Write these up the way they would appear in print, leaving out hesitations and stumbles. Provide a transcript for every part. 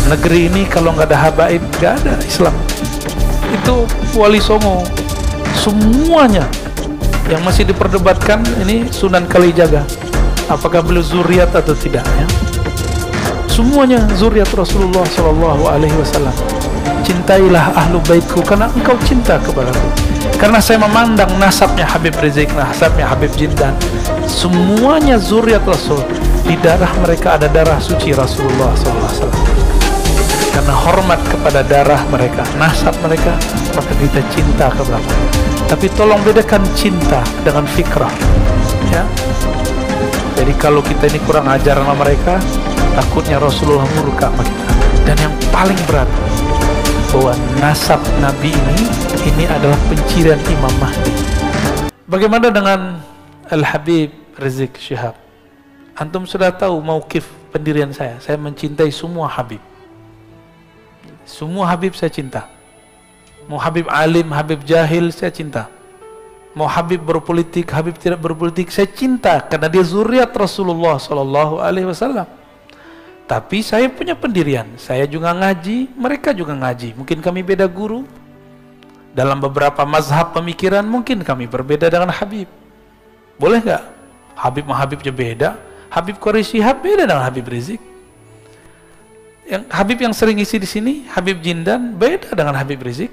Negeri ini kalau nggak ada habaib, nggak ada Islam. Itu Wali Songo, semuanya yang masih diperdebatkan ini Sunan Kalijaga, apakah beliau zuriat atau tidak ya. Semuanya zuriat Rasulullah SAW. Cintailah ahlu baitku karena engkau cinta kepadaku, karena saya memandang nasabnya Habib Rizik, nasabnya Habib Jindan, semuanya zuriat Rasul. Di darah mereka ada darah suci Rasulullah SAW. Karena hormat kepada darah mereka, nasab mereka, maka kita cinta kepada mereka. Tapi tolong bedakan cinta dengan fikrah ya. Jadi kalau kita ini kurang ajar sama mereka, takutnya Rasulullah murka sama kita. Dan yang paling berat, bahwa nasab Nabi ini adalah pencirian Imam Mahdi. Bagaimana dengan Al-Habib Rizik Syihab? Antum sudah tahu mauqif pendirian saya mencintai semua Habib. Semua Habib saya cinta. Mau Habib alim, Habib jahil, saya cinta. Mau Habib berpolitik, Habib tidak berpolitik, saya cinta karena dia zuriat Rasulullah SAW. Tapi saya punya pendirian, saya juga ngaji, mereka juga ngaji. Mungkin kami beda guru. Dalam beberapa mazhab pemikiran mungkin kami berbeda dengan Habib. Boleh nggak? Habib sama Habibnya beda. Habib Quraisy Syihab beda dengan Habib Rizik. Yang Habib yang sering isi di sini, Habib Jindan, beda dengan Habib Rizik.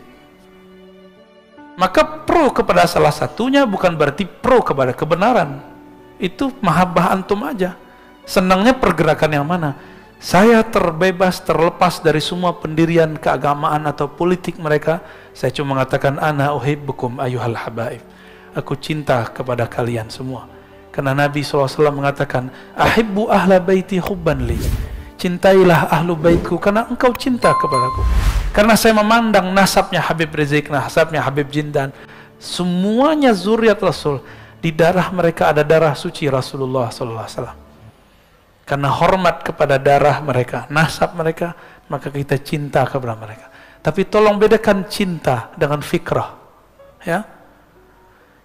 Maka pro kepada salah satunya bukan berarti pro kepada kebenaran. Itu mahabbah antum aja. Senangnya pergerakan yang mana? Saya terbebas, terlepas dari semua pendirian keagamaan atau politik mereka. Saya cuma mengatakan ana uhibbukum ayyuhal habaib. Aku cinta kepada kalian semua. Karena Nabi SAW mengatakan, ahibbu ahla baiti hubban li. Cintailah ahlu baitku karena engkau cinta kepadaku. Karena saya memandang nasabnya Habib Rizik, nasabnya Habib Jindan, semuanya zuriat Rasul. Di darah mereka ada darah suci Rasulullah SAW. Karena hormat kepada darah mereka, nasab mereka, maka kita cinta kepada mereka. Tapi tolong bedakan cinta dengan fikrah ya.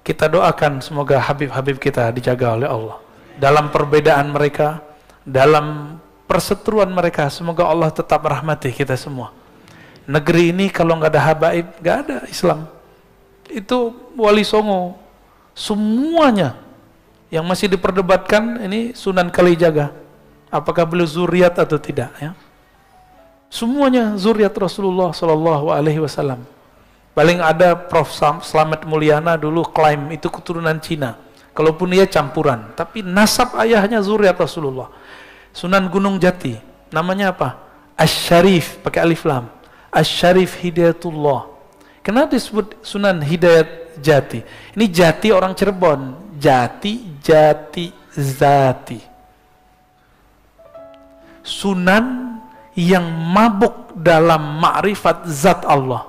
Kita doakan semoga Habib-Habib kita dijaga oleh Allah dalam perbedaan mereka, dalam perseteruan mereka. Semoga Allah tetap merahmati kita semua. Negeri ini kalau nggak ada habaib, nggak ada Islam. Itu Wali Songo, semuanya yang masih diperdebatkan ini Sunan Kalijaga, apakah beliau zuriat atau tidak ya. Semuanya zuriat Rasulullah SAW. Paling ada Prof. Slamet Mulyana dulu klaim itu keturunan Cina, kalaupun dia campuran, tapi nasab ayahnya zuriat Rasulullah. Sunan Gunung Jati, namanya apa? Asy-Syarif, pakai alif lam. Asy-Syarif Hidayatullah. Kenapa disebut Sunan Hidayat Jati? Ini Jati orang Cirebon. Jati, Jati, Zati. Sunan yang mabuk dalam ma'rifat zat Allah.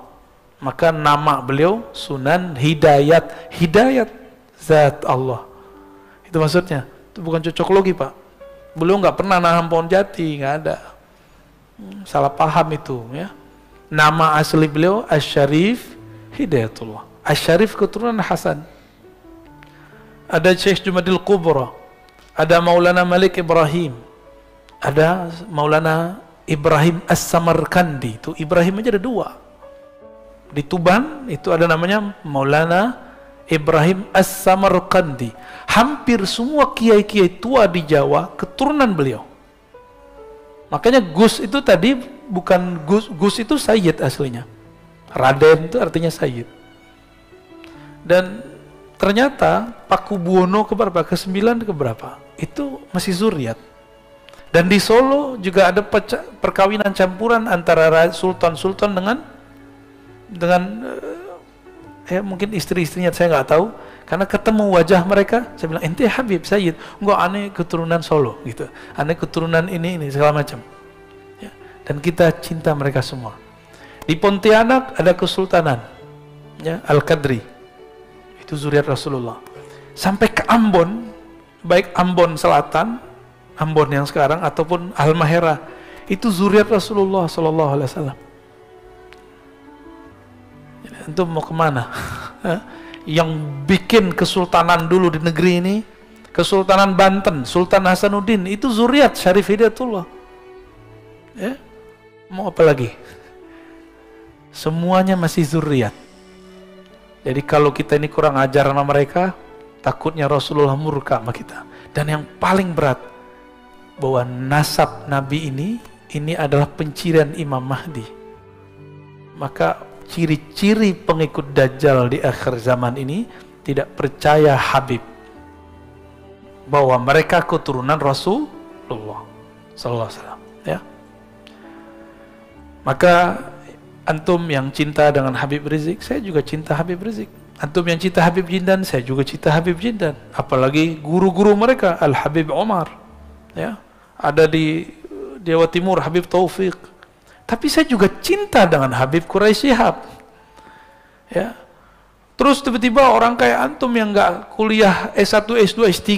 Maka nama beliau Sunan Hidayat. Hidayat zat Allah. Itu maksudnya. Itu bukan cocok logi, Pak. Beliau nggak pernah nanam pohon jati, nggak ada. Salah paham itu ya. Nama asli beliau Asy-Syarif Hidayatullah. Asy-Syarif keturunan Hasan. Ada Syekh Jumadil Kubra, ada Maulana Malik Ibrahim, ada Maulana Ibrahim As-Samarkandi. Itu Ibrahim aja ada dua. Di Tuban itu ada namanya Maulana Ibrahim As-Samarkandi. Hampir semua kiai-kiai tua di Jawa keturunan beliau. Makanya Gus itu tadi bukan Gus, Gus itu Sayyid aslinya. Raden itu artinya Sayyid. Dan ternyata Pakubuwono keberapa? Ke-9 keberapa? Itu masih zuriat. Dan di Solo juga ada perkawinan campuran antara sultan-sultan dengan mungkin istri-istrinya, saya nggak tahu. Karena ketemu wajah mereka, saya bilang, ente Habib Sayyid, enggak, aneh keturunan Solo gitu, aneh keturunan ini segala macam ya. Dan kita cinta mereka semua. Di Pontianak ada kesultanan ya, Al-Qadri, itu zuriat Rasulullah. Sampai ke Ambon, baik Ambon Selatan, Ambon yang sekarang ataupun Halmahera, itu zuriat Rasulullah SAW. Itu mau kemana? Yang bikin kesultanan dulu di negeri ini, Kesultanan Banten, Sultan Hasanuddin, itu zuriat Syarif Hidayatullah ya. Mau apa lagi? Semuanya masih zuriat. Jadi kalau kita ini kurang ajar sama mereka, takutnya Rasulullah murka sama kita. Dan yang paling berat, bahwa nasab Nabi ini adalah pencirian Imam Mahdi. Maka ciri-ciri pengikut Dajjal di akhir zaman ini tidak percaya Habib, bahwa mereka keturunan Rasulullah sallallahu alaihi wasallam, ya. Maka antum yang cinta dengan Habib Rizik, saya juga cinta Habib Rizik. Antum yang cinta Habib Jindan, saya juga cinta Habib Jindan. Apalagi guru-guru mereka, Al-Habib Omar, ya. Ada di Jawa Timur Habib Taufik. Tapi saya juga cinta dengan Habib Quraisy Shihab, ya. Terus tiba-tiba orang kayak antum yang nggak kuliah S1, S2, S3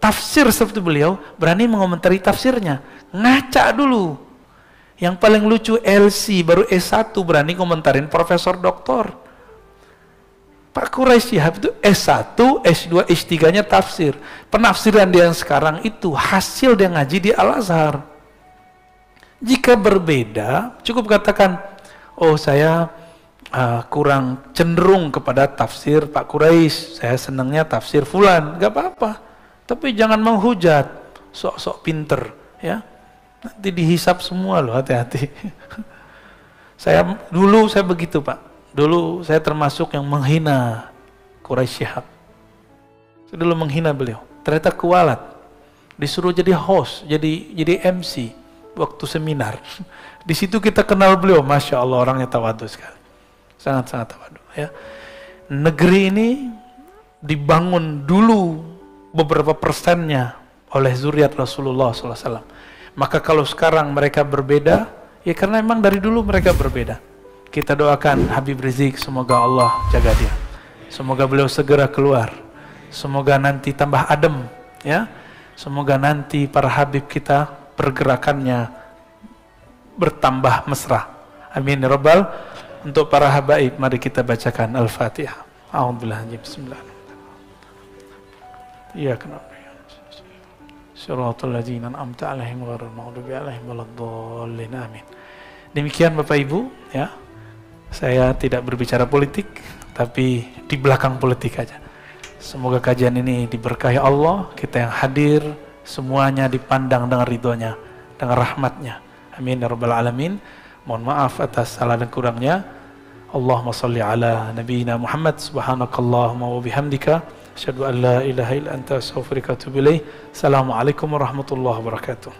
tafsir seperti beliau, berani mengomentari tafsirnya. Ngaca dulu. Yang paling lucu LC baru S1 berani komentarin profesor doktor. Pak Quraisy Shihab itu S1, S2, S3-nya tafsir. Penafsiran dia yang sekarang itu hasil dia ngaji di Al-Azhar. Jika berbeda, cukup katakan, oh saya kurang cenderung kepada tafsir Pak Quraisy, saya senangnya tafsir fulan, gak apa-apa. Tapi jangan menghujat, sok-sok pinter, ya. Nanti dihisap semua loh, hati-hati. Dulu saya begitu, Pak. Dulu saya termasuk yang menghina Quraisy Shihab. Saya dulu menghina beliau. Ternyata kualat. Disuruh jadi host, jadi MC waktu seminar. Di situ kita kenal beliau, masya Allah, orangnya tawadhu sekali. Sangat-sangat tawadhu, ya. Negeri ini dibangun dulu beberapa persennya oleh zuriat Rasulullah SAW. Maka kalau sekarang mereka berbeda, ya karena memang dari dulu mereka berbeda. Kita doakan Habib Rizik, semoga Allah jaga dia. Semoga beliau segera keluar. Semoga nanti tambah adem, ya. Semoga nanti para Habib kita pergerakannya bertambah mesra. Amin ya rabbal. Untuk para habaib, mari kita bacakan Al-Fatihah. A'udzubillahi bismillahirrahmanirrahim. Iyyaka na'budu Shiratal ladzina an'amta 'alaihim ghairil maghdubi 'alaihim waladdallin. Amin. Demikian Bapak Ibu, ya. Saya tidak berbicara politik, tapi di belakang politik aja. Semoga kajian ini diberkahi Allah, kita yang hadir semuanya dipandang dengan ridhonya, dengan rahmatnya. Amin ya rabbal alamin. Mohon maaf atas salah dan kurangnya. Allahumma salli ala nabiyyina Muhammad. Subhanakallahumma wa bihamdika asyhadu an la ilaha illa anta astaghfiruka wa atubu ilaik. Assalamualaikum warahmatullahi wabarakatuh.